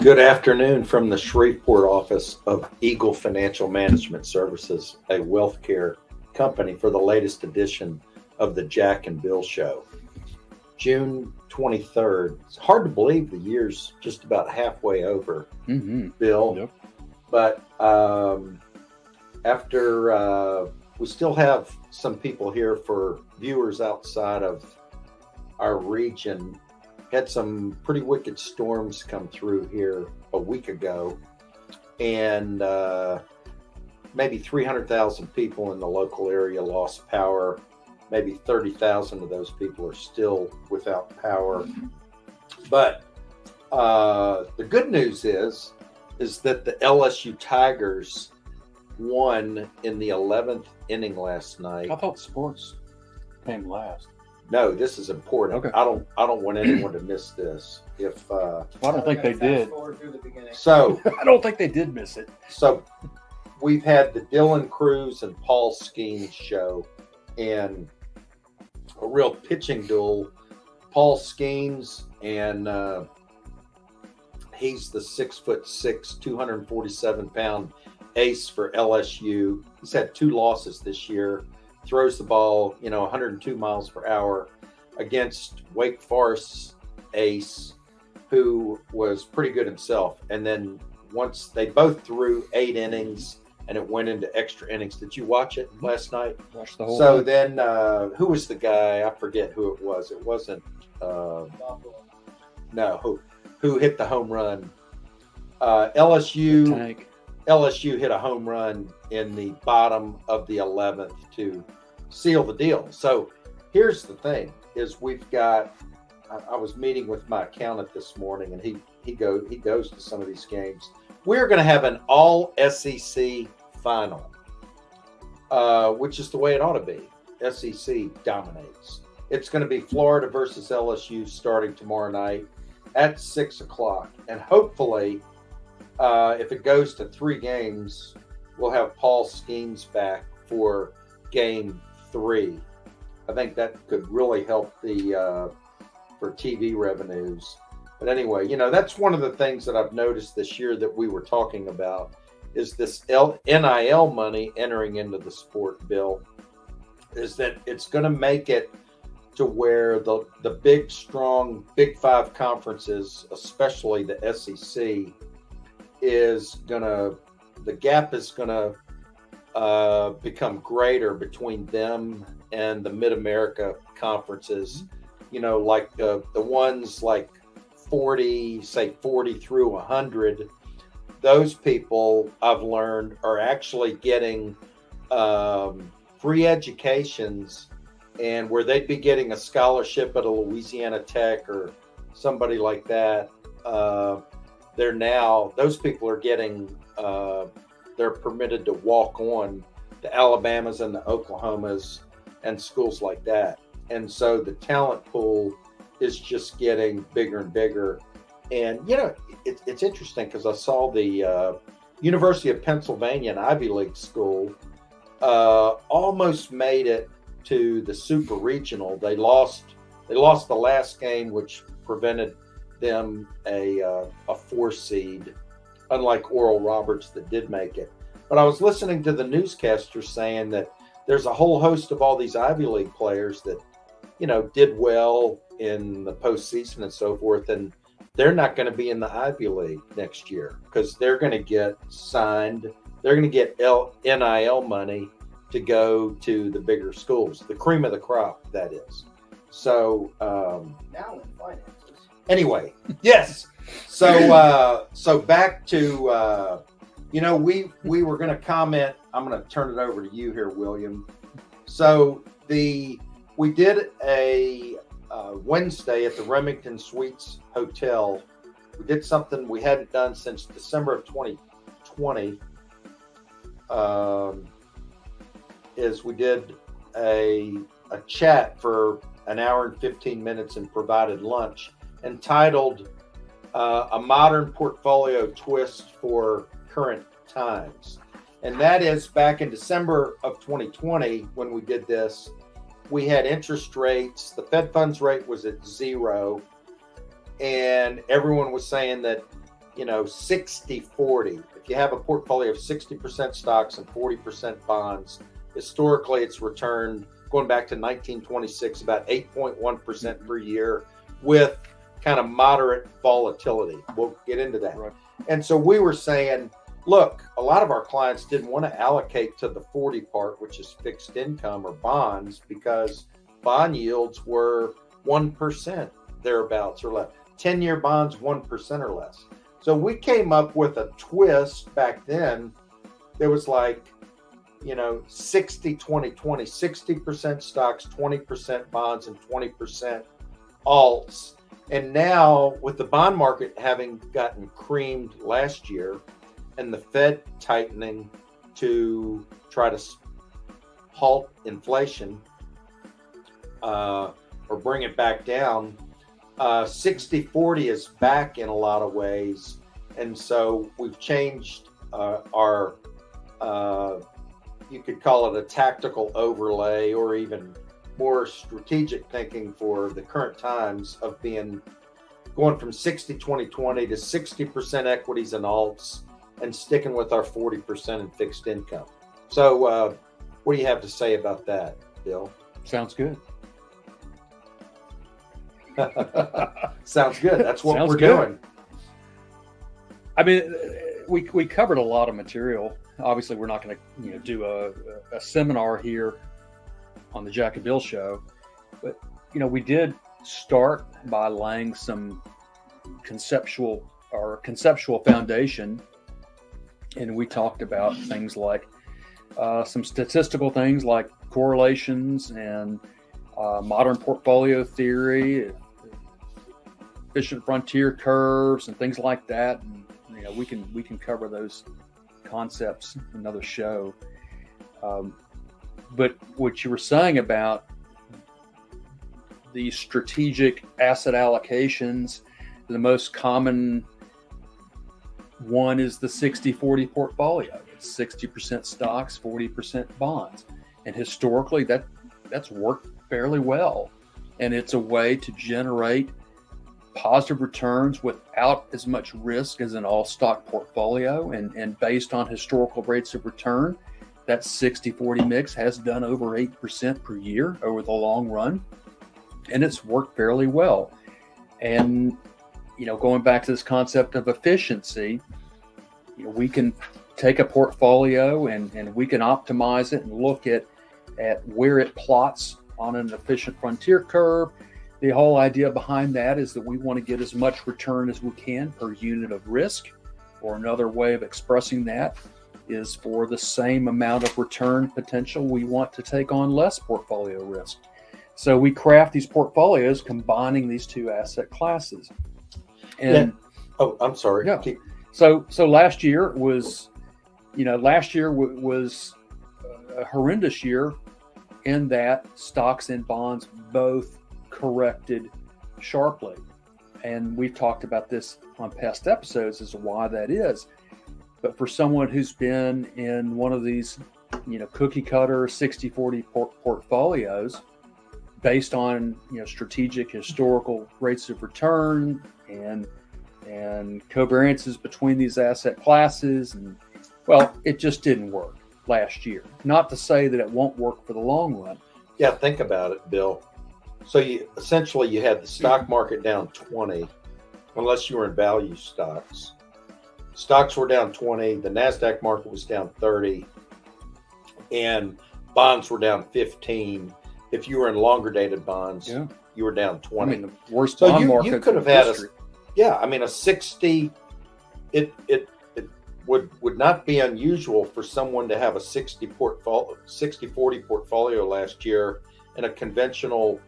Good afternoon from the Shreveport office of Eagle Financial Management Services, a wealth care company, for the latest edition of the Jack and Bill Show. June 23rd. It's hard to believe the year's just about halfway over, Bill. Yep. But after we still have some people here for viewers outside of our region. Had some pretty wicked storms come through here a week ago, and maybe 300,000 people in the local area lost power. Maybe 30,000 of those people are still without power. But the good news is that the LSU Tigers won in the 11th inning last night. I thought sports came last. No, this is important. Okay. I don't want anyone to miss this. If I don't think they did. so, I don't think they did miss it. so we've had the Dylan Cruz and Paul Skeens show, and a real pitching duel. Paul Skeens, and he's the 6'6", 247-pound ace for LSU. He's had 2 losses this year. Throws the ball, 102 miles per hour against Wake Forest ace, who was pretty good himself. And then once they both threw 8 innings, and it went into extra innings. Did you watch it last night? Watched the whole So thing. then, who was the guy? I forget who it was. It wasn't. No, who hit the home run? LSU. Tank. LSU hit a home run in the bottom of the 11th to seal the deal. So here's the thing: is we've got. I was meeting with my accountant this morning, and he goes to some of these games. We're going to have an all SEC final, which is the way it ought to be. SEC dominates. It's going to be Florida versus LSU starting tomorrow night at 6:00, and hopefully. If it goes to 3 games, we'll have Paul Skeens back for game 3. I think that could really help for TV revenues. But anyway, that's one of the things that I've noticed this year that we were talking about is this NIL money entering into the sport, Bill, is that it's going to make it to where the big, strong Big 5 conferences, especially the SEC, the gap is gonna become greater between them and the Mid-America conferences. Like the ones like 40 through 100. Those people, I've learned, are actually getting free educations, and where they'd be getting a scholarship at a Louisiana Tech or somebody like that. Those people are getting, they're permitted to walk on the Alabamas and the Oklahomas and schools like that. And so the talent pool is just getting bigger and bigger. And, it's interesting because I saw the University of Pennsylvania, an Ivy League school, almost made it to the Super Regional. They lost the last game, which prevented them a 4 seed, unlike Oral Roberts that did make it. But I was listening to the newscaster saying that there's a whole host of all these Ivy League players that, did well in the postseason and so forth, and they're not going to be in the Ivy League next year because they're going to get signed. They're going to get NIL money to go to the bigger schools, the cream of the crop, that is. So Now in finances. anyway, yes. So back to we were going to comment. I'm going to turn it over to you here, William. So we did a Wednesday at the Remington Suites Hotel. We did something we hadn't done since December of 2020. Is we did a chat for an hour and 15 minutes and provided lunch, entitled A Modern Portfolio Twist for Current Times. And that is back in December of 2020 when we did this. We had interest rates. The Fed funds rate was at 0. And everyone was saying that 60-40. If you have a portfolio of 60% stocks and 40% bonds, historically it's returned, going back to 1926, about 8.1% per year with kind of moderate volatility. We'll get into that. Right. And so we were saying, look, a lot of our clients didn't want to allocate to the 40 part, which is fixed income or bonds, because bond yields were 1% thereabouts or less. 10-year bonds, 1% or less. So we came up with a twist back then. There was like, 60, 20, 20, 60% stocks, 20% bonds, and 20% alts. And now with the bond market having gotten creamed last year and the Fed tightening to try to halt inflation or bring it back down, 60-40 is back in a lot of ways. And so we've changed our, you could call it a tactical overlay or even more strategic thinking for the current times of going from 60-20-20 to 60% equities and alts and sticking with our 40% in fixed income. So what do you have to say about that, Bill? Sounds good. Sounds good. That's what Sounds we're good. doing. I mean, we covered a lot of material. Obviously, we're not going to do a seminar here on the Jack and Bill show, but we did start by laying some conceptual foundation, and we talked about things like some statistical things like correlations and modern portfolio theory, efficient frontier curves, and things like that. And we can cover those concepts in another show. But what you were saying about the strategic asset allocations, the most common one is the 60-40 portfolio. It's 60% stocks, 40% bonds. And historically, that's worked fairly well. And it's a way to generate positive returns without as much risk as an all-stock portfolio. And based on historical rates of return, that 60-40 mix has done over 8% per year over the long run. And it's worked fairly well. And, going back to this concept of efficiency, we can take a portfolio and we can optimize it and look at where it plots on an efficient frontier curve. The whole idea behind that is that we want to get as much return as we can per unit of risk, or another way of expressing that is for the same amount of return potential, we want to take on less portfolio risk. So we craft these portfolios combining these two asset classes. And oh, I'm sorry. No. So last year was a horrendous year in that stocks and bonds both corrected sharply. And we've talked about this on past episodes as to why that is. But for someone who's been in one of these, cookie cutter 60-40 portfolios based on, strategic historical rates of return and covariances between these asset classes, and it just didn't work last year. Not to say that it won't work for the long run. Yeah, think about it, Bill. So you had the stock market down 20, unless you were in value stocks. Stocks were down 20, the NASDAQ market was down 30, and bonds were down 15. If you were in longer dated bonds, you were down 20. I mean, the worst bond market. You could have had a 60. It would not be unusual for someone to have a 60-40 portfolio last year in a conventionally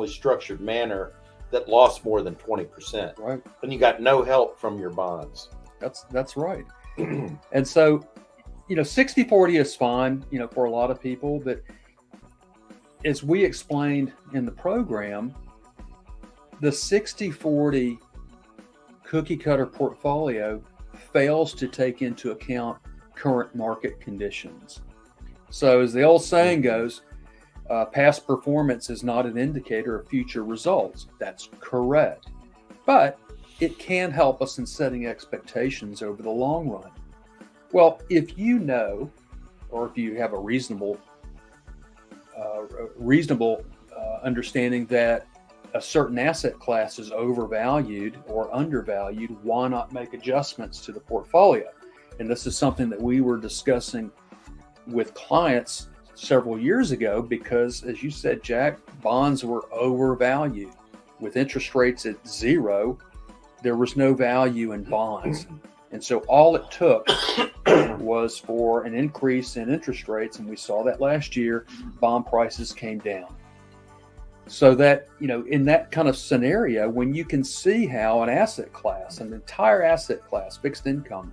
structured manner that lost more than 20%. Right. And you got no help from your bonds. That's right. And so, 60-40 is fine, for a lot of people, but as we explained in the program, the 60-40 cookie cutter portfolio fails to take into account current market conditions. So as the old saying goes, past performance is not an indicator of future results. That's correct. But it can help us in setting expectations over the long run. Well, if you know, or if you have a reasonable understanding that a certain asset class is overvalued or undervalued, why not make adjustments to the portfolio? And this is something that we were discussing with clients several years ago because, as you said, Jack, bonds were overvalued. With interest rates at zero, there was no value in bonds. And so all it took was for an increase in interest rates, and we saw that last year, bond prices came down. So that, in that kind of scenario, when you can see how an asset class, an entire asset class, fixed income,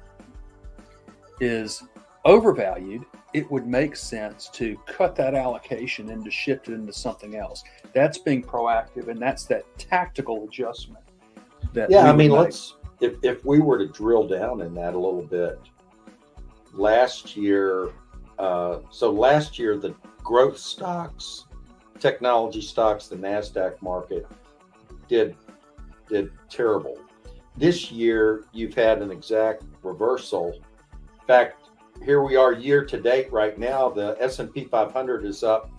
is overvalued, it would make sense to cut that allocation and to shift it into something else. That's being proactive, and that's that tactical adjustment. If we were to drill down in that a little bit, last year, the growth stocks, technology stocks, the NASDAQ market did terrible. This year, you've had an exact reversal. In fact, here we are year to date right now. The S&P 500 is up,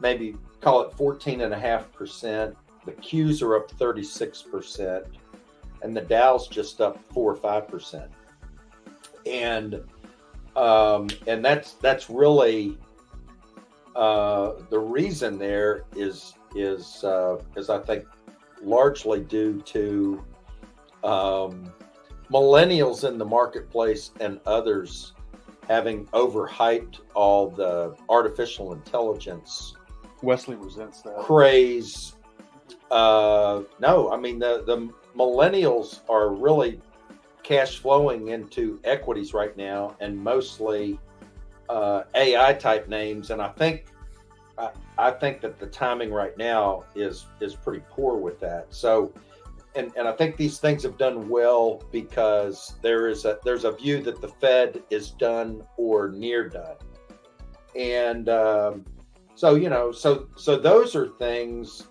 maybe call it 14.5%. The Qs are up 36%. And the Dow's just up 4 or 5%. And that's really the reason there is I think largely due to millennials in the marketplace and others having overhyped all the artificial intelligence. Wesley resents that craze. No, I mean the millennials are really cash flowing into equities right now, and mostly AI type names. And I think that the timing right now is pretty poor with that. So, and I think these things have done well because there's a view that the Fed is done or near done, and so those are things.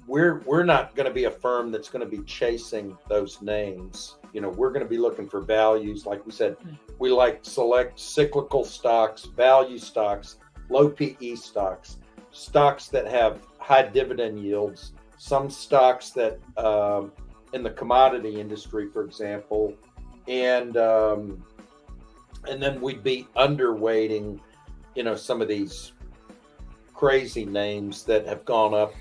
We're not going to be a firm that's going to be chasing those names. We're going to be looking for values. Like we said, we like select cyclical stocks, value stocks, low PE stocks, stocks that have high dividend yields, some stocks that in the commodity industry, for example, and then we'd be underweighting, some of these crazy names that have gone up.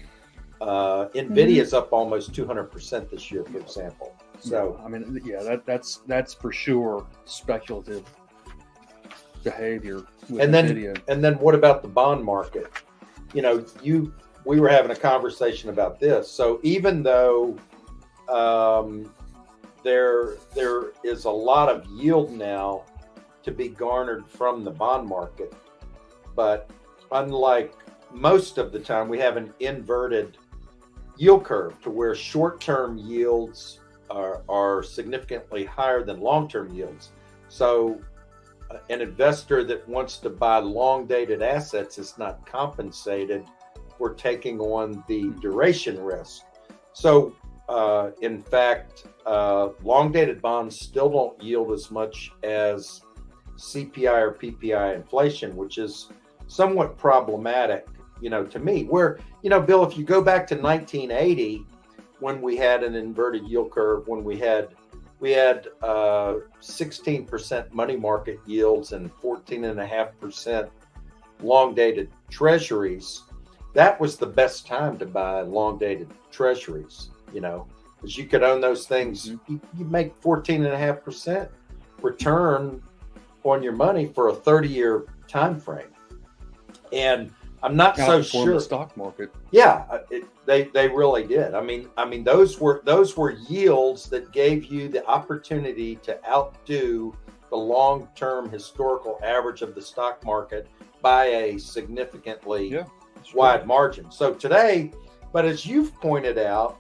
Nvidia's up almost 200% this year, for example. So that's for sure speculative behavior with Nvidia. And then what about the bond market? We were having a conversation about this. So even though there is a lot of yield now to be garnered from the bond market, but unlike most of the time, we have an inverted yield curve to where short-term yields are significantly higher than long-term yields. So an investor that wants to buy long-dated assets is not compensated for taking on the duration risk. So in fact, long-dated bonds still don't yield as much as CPI or PPI inflation, which is somewhat problematic, to me. Where, Bill, if you go back to 1980, when we had an inverted yield curve, when we had 16% money market yields and 14.5% long-dated treasuries, that was the best time to buy long-dated treasuries, because you could own those things. You make 14.5% return on your money for a 30-year time frame. And I'm not so sure the stock market. Yeah, they really did. I mean, those were yields that gave you the opportunity to outdo the long-term historical average of the stock market by a significantly wide margin. So today, but as you've pointed out,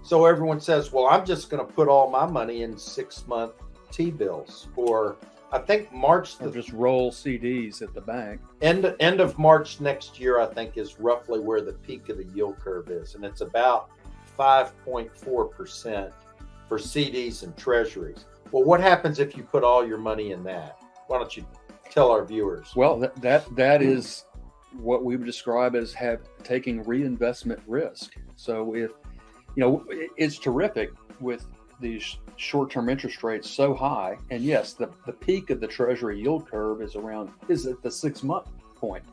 so everyone says, well, I'm just going to put all my money in 6-month T-bills, or I think March. Or just roll CDs at the bank. End of March next year, I think, is roughly where the peak of the yield curve is. And it's about 5.4% for CDs and treasuries. Well, what happens if you put all your money in that? Why don't you tell our viewers? Well, that is what we would describe as taking reinvestment risk. So if it's terrific with these short-term interest rates so high, and yes, the peak of the Treasury yield curve is at the 6-month point.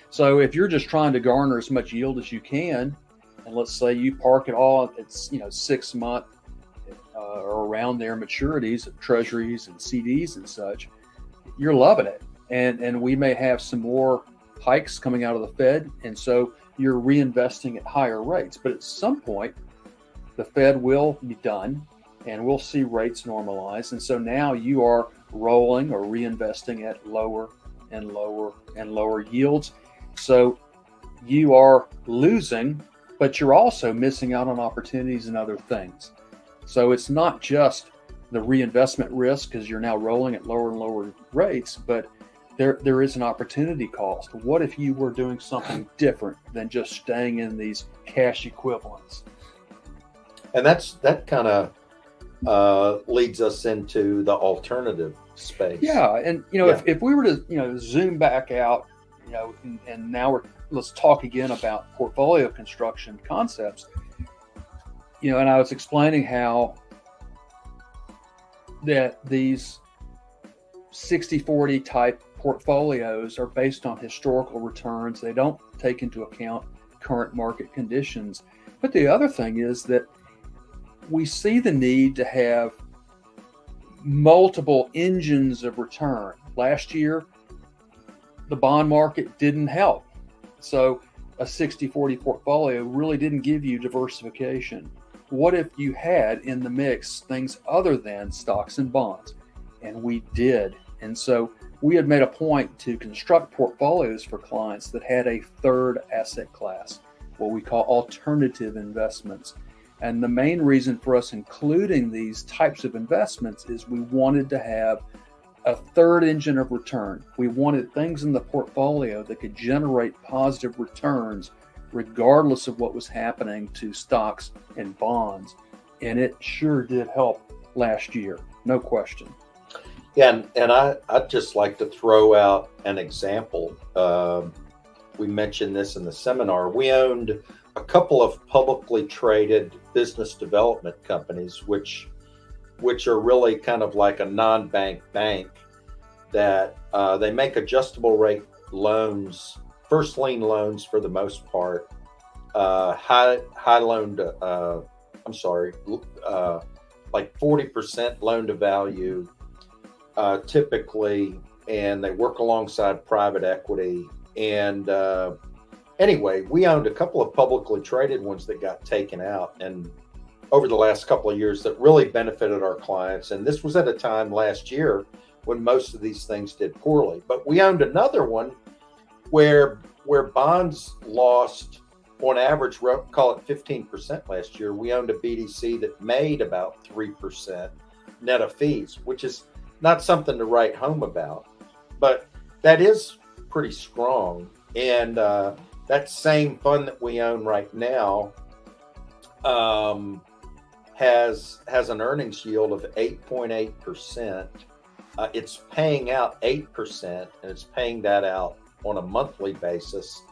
So if you're just trying to garner as much yield as you can, and let's say you park it all at 6-month or around their maturities of treasuries and CDs and such, you're loving it. And we may have some more hikes coming out of the Fed, and so you're reinvesting at higher rates. But at some point, the Fed will be done, and we'll see rates normalize. And so now you are rolling or reinvesting at lower and lower and lower yields. So you are losing, but you're also missing out on opportunities and other things. So it's not just the reinvestment risk because you're now rolling at lower and lower rates, but there is an opportunity cost. What if you were doing something different than just staying in these cash equivalents? And that kind of leads us into the alternative space. Yeah, and if we were to zoom back out, and now let's talk again about portfolio construction concepts. And I was explaining how that these 60-40 type portfolios are based on historical returns. They don't take into account current market conditions. But the other thing is that we see the need to have multiple engines of return. Last year, the bond market didn't help. So a 60-40 portfolio really didn't give you diversification. What if you had in the mix things other than stocks and bonds? And we did. And so we had made a point to construct portfolios for clients that had a third asset class, what we call alternative investments. And the main reason for us including these types of investments is we wanted to have a third engine of return. We wanted things in the portfolio that could generate positive returns regardless of what was happening to stocks and bonds. And it sure did help last year, no question. Yeah, and I'd just like to throw out an example. We mentioned this in the seminar. We owned a couple of publicly traded business development companies, which are really kind of like a non-bank bank that they make adjustable rate loans, first lien loans for the most part, high loan to, like 40% loan to value, typically, and they work alongside private equity. And anyway, we owned a couple of publicly traded ones that got taken out, and over the last couple of years that really benefited our clients. And this was at a time last year when most of these things did poorly. But we owned another one where bonds lost on average, call it 15% last year. We owned a BDC that made about 3% net of fees, which is not something to write home about, but that is pretty strong. And that same fund that we own right now has an earnings yield of 8.8%. It's paying out 8%, and it's paying that out on a monthly basis.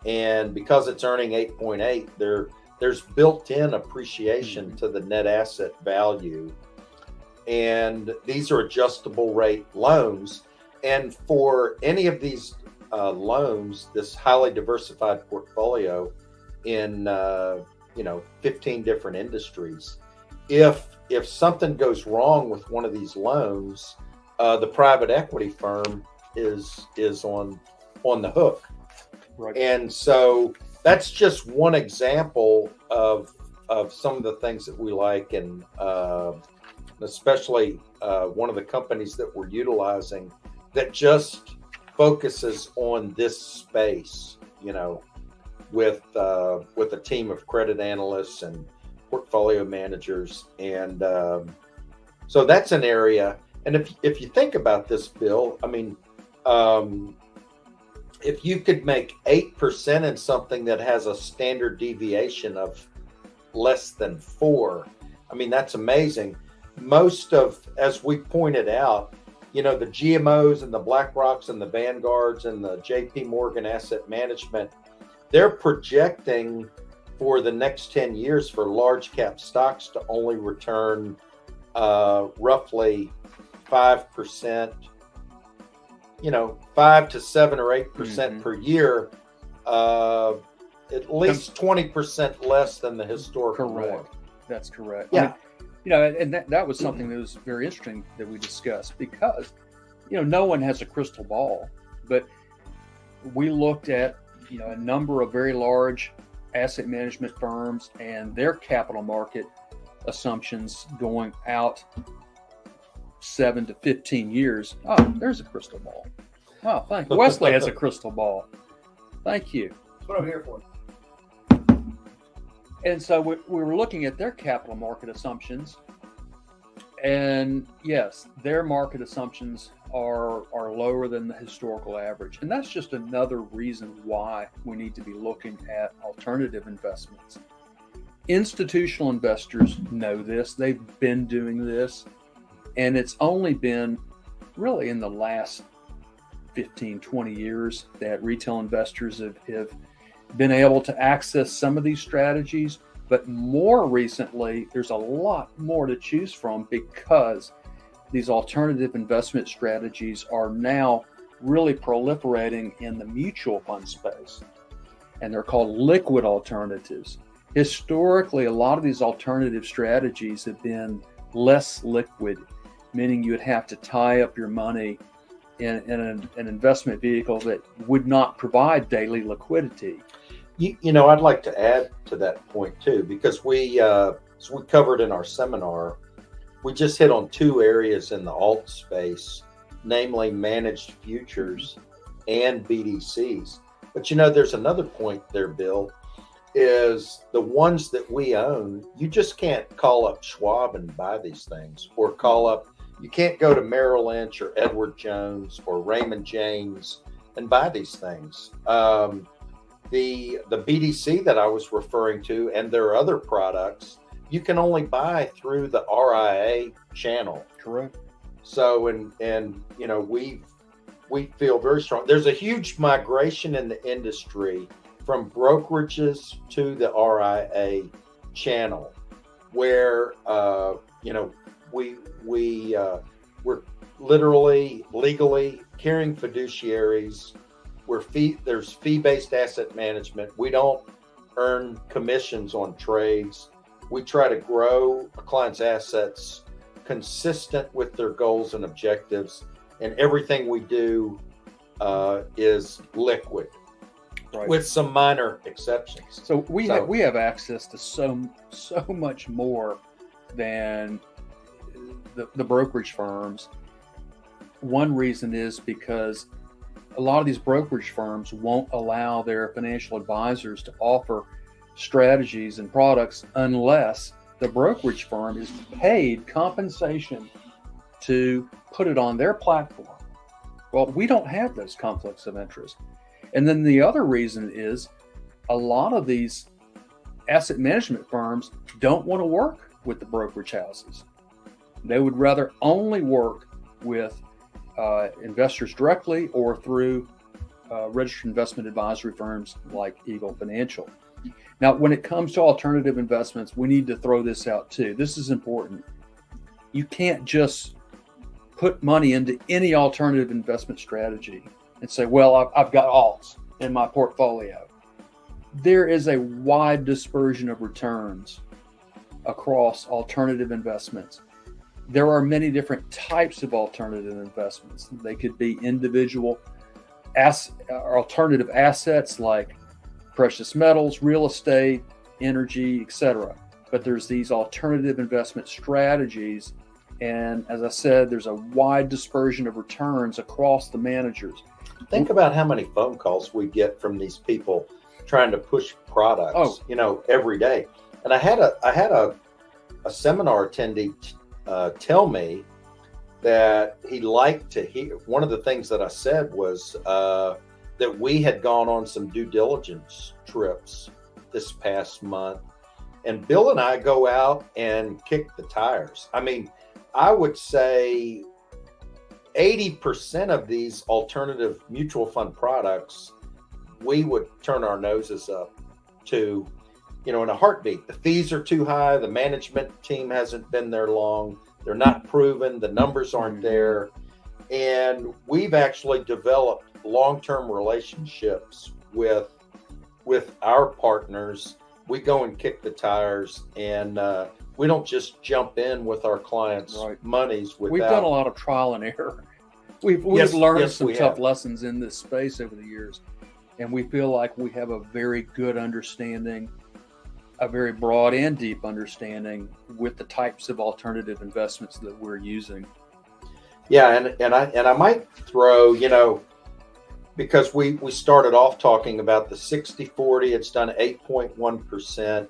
And because it's earning 8.8, there's built-in appreciation to the net asset value. And these are adjustable rate loans. And for any of these loans, this highly diversified portfolio in 15 different industries, if something goes wrong with one of these loans, the private equity firm is on the hook. Right. And so that's just one example of some of the things that we like, and especially one of the companies that we're utilizing that just focuses on this space, with a team of credit analysts and portfolio managers. And so that's an area. And if you think about this, Bill, I mean, if you could make 8% in something that has a standard deviation of less than 4. I mean, that's amazing. Most of, as we pointed out, the GMOs and the BlackRocks and the Vanguards and the JP Morgan Asset Management, they're projecting for the next 10 years for large cap stocks to only return roughly 5%, 5 to 7 or 8% per year, at least 20% less than the historical norm. That's correct. Yeah. And that was something that was very interesting that we discussed because, no one has a crystal ball, but we looked at, a number of very large asset management firms and their capital market assumptions going out 7 to 15 years. Oh, there's a crystal ball. Oh, thank you. Wesley has a crystal ball. Thank you. That's what I'm here for. And so we were looking at their capital market assumptions. And yes, their market assumptions are lower than the historical average. And that's just another reason why we need to be looking at alternative investments. Institutional investors know this. They've been doing this. And it's only been really in the last 15, 20 years that retail investors have been able to access some of these strategies. But more recently, there's a lot more to choose from because these alternative investment strategies are now really proliferating in the mutual fund space. And they're called liquid alternatives. Historically, a lot of these alternative strategies have been less liquid, meaning you would have to tie up your money in an investment vehicle that would not provide daily liquidity. I'd like to add to that point too, because as we covered in our seminar, we just hit on 2 areas in the alt space, namely managed futures and BDCs. But there's another point there, Bill, is the ones that we own, you just can't call up Schwab and buy these things, or you can't go to Merrill Lynch or Edward Jones or Raymond James and buy these things. The BDC that I was referring to and their other products, you can only buy through the RIA channel. Correct. So, we feel very strong. There's a huge migration in the industry from brokerages to the RIA channel, where we're literally legally carrying fiduciaries. There's fee-based asset management. We don't earn commissions on trades. We try to grow a client's assets consistent with their goals and objectives, and everything we do is liquid, right, with some minor exceptions. So we have access to so much more than the brokerage firms. One reason is because a lot of these brokerage firms won't allow their financial advisors to offer strategies and products unless the brokerage firm is paid compensation to put it on their platform. Well, we don't have those conflicts of interest. And then the other reason is a lot of these asset management firms don't want to work with the brokerage houses. They would rather only work with investors directly or through registered investment advisory firms like Eagle Financial. Now, when it comes to alternative investments, we need to throw this out too. This is important. You can't just put money into any alternative investment strategy and say, well, I've got alts in my portfolio. There is a wide dispersion of returns across alternative investments. There are many different types of alternative investments. They could be individual alternative assets like precious metals, real estate, energy, etc. But there's these alternative investment strategies. And as I said, there's a wide dispersion of returns across the managers. Think about how many phone calls we get from these people trying to push products, every day. And I had a seminar attendee tell me that he liked to hear. One of the things that I said was that we had gone on some due diligence trips this past month, And Bill and I go out and kick the tires. I mean, I would say 80% of these alternative mutual fund products, we would turn our noses up to, in a heartbeat. The fees are too high. The management team hasn't been there long. They're not proven. The numbers aren't there. And we've actually developed long-term relationships with our partners. We go and kick the tires, and we don't just jump in with our clients' monies without. We've done a lot of trial and error. We've learned some tough lessons in this space over the years, and we feel like we have a very good understanding, a very broad and deep understanding with the types of alternative investments that we're using. Yeah, and I might throw, because we started off talking about the 60-40, it's done 8.1%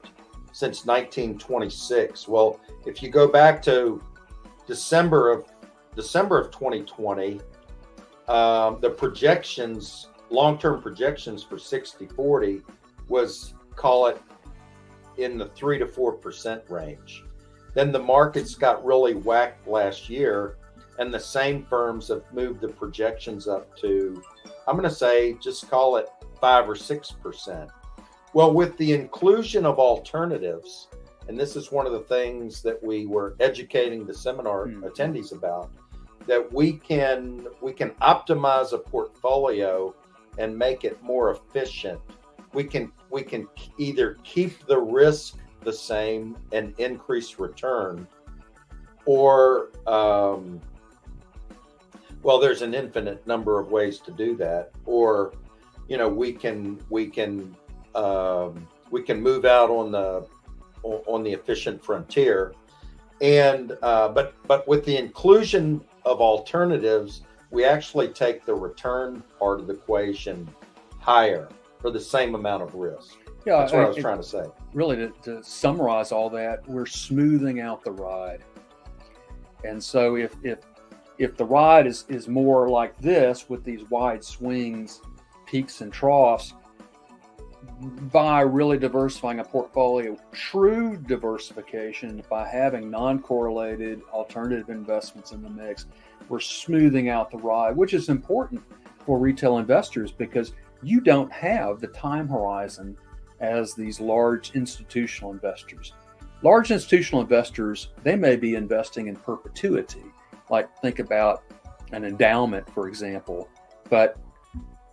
since 1926. Well, if you go back to December of 2020, the projections, long-term projections for 60-40 was, call it, in the 3 to 4% range. Then the markets got really whacked last year, and the same firms have moved the projections up to, I'm going to say, just call it 5 or 6%. Well, with the inclusion of alternatives, and this is one of the things that we were educating the seminar attendees about, that we can optimize a portfolio and make it more efficient. We can either keep the risk the same and increase return, or there's an infinite number of ways to do that. Or, we can move out on the efficient frontier, and but with the inclusion of alternatives, we actually take the return part of the equation higher for the same amount of risk. Yeah, that's what I was trying to say. Really, to summarize all that, we're smoothing out the ride. And so if the ride is more like this, with these wide swings, peaks and troughs, by really diversifying a portfolio, true diversification, by having non-correlated alternative investments in the mix, we're smoothing out the ride, which is important for retail investors because you don't have the time horizon as these large institutional investors. Large institutional investors, they may be investing in perpetuity, like think about an endowment, for example, but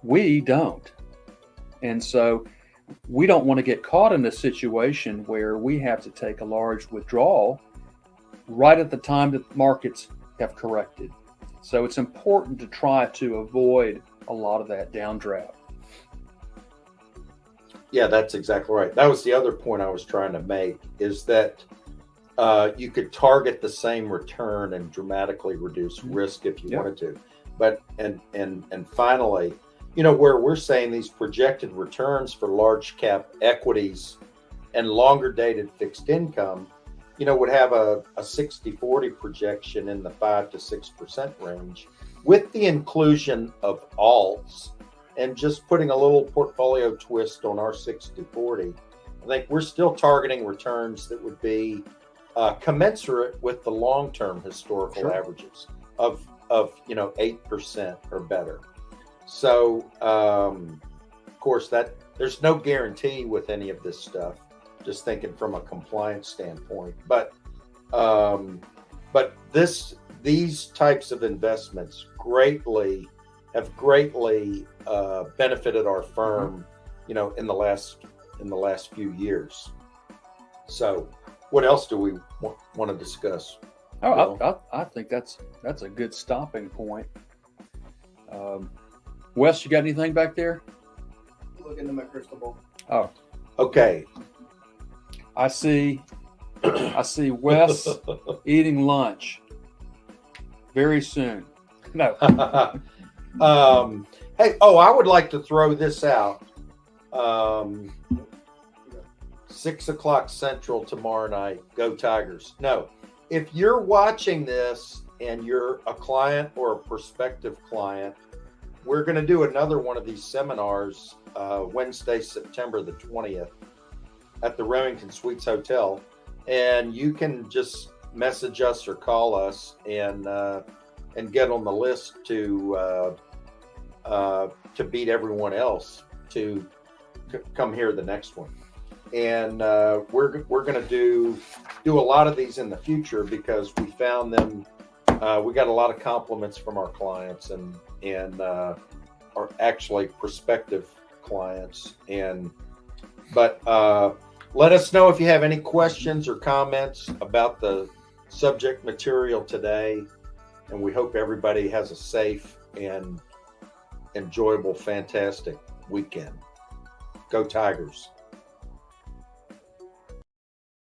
we don't. And so we don't want to get caught in a situation where we have to take a large withdrawal right at the time that markets have corrected. So it's important to try to avoid a lot of that downdraft. Yeah, that's exactly right. That was the other point I was trying to make, is that you could target the same return and dramatically reduce risk if you wanted to. But and finally, where we're saying these projected returns for large cap equities and longer dated fixed income, would have a 60-40 projection in the 5 to 6% range, with the inclusion of alts and just putting a little portfolio twist on our 60-40. I think we're still targeting returns that would be commensurate with the long-term historical averages of 8% or better. So, of course, that there's no guarantee with any of this stuff. Just thinking from a compliance standpoint, but these types of investments have greatly benefited our firm, in the last few years. So, what else do we want to discuss? I think that's a good stopping point. Wes, you got anything back there? Look into my crystal ball. Oh, okay. I see Wes eating lunch very soon. No. Hey, I would like to throw this out. 6 o'clock Central tomorrow night. Go Tigers. No, if you're watching this and you're a client or a prospective client, we're going to do another one of these seminars Wednesday, September the 20th. at the Remington Suites Hotel, and you can just message us or call us and get on the list to beat everyone else to come here the next one. And we're going to do a lot of these in the future because we found them. We got a lot of compliments from our clients and are actually prospective clients. But let us know if you have any questions or comments about the subject material today. And we hope everybody has a safe and enjoyable, fantastic weekend. Go Tigers.